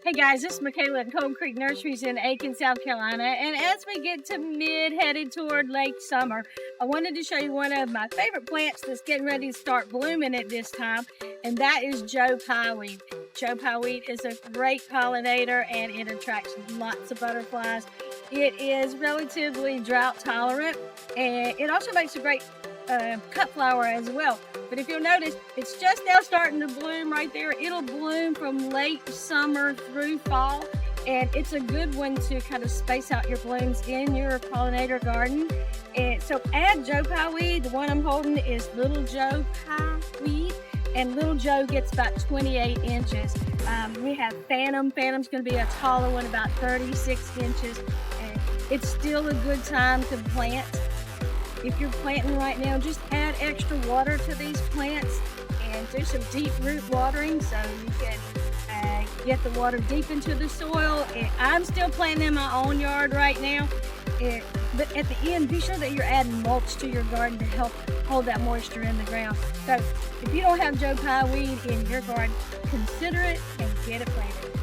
Hey guys, this is Michaela at Cold Creek Nurseries in Aiken, South Carolina. And as we get to headed toward late summer, I wanted to show you one of my favorite plants that's getting ready to start blooming at this time, and that is Joe Pye Weed. Joe Pye Weed is a great pollinator and it attracts lots of butterflies. It is relatively drought tolerant and it also makes a great cut flower as well. But if you'll notice, it's just now starting to bloom right there. It'll bloom from late summer through fall, and it's a good one to kind of space out your blooms in your pollinator garden. And so add Joe Pye Weed. The one I'm holding is Little Joe Pye Weed, and Little Joe gets about 28 inches. We have Phantom. Phantom's going to be a taller one, about 36 inches. And it's still a good time to plant. If you're planting right now, just add extra water to these plants and do some deep root watering so you can get the water deep into the soil. And I'm still planting in my own yard right now. But at the end, be sure that you're adding mulch to your garden to help hold that moisture in the ground. So if you don't have Joe Pye Weed in your garden, consider it and get it planted.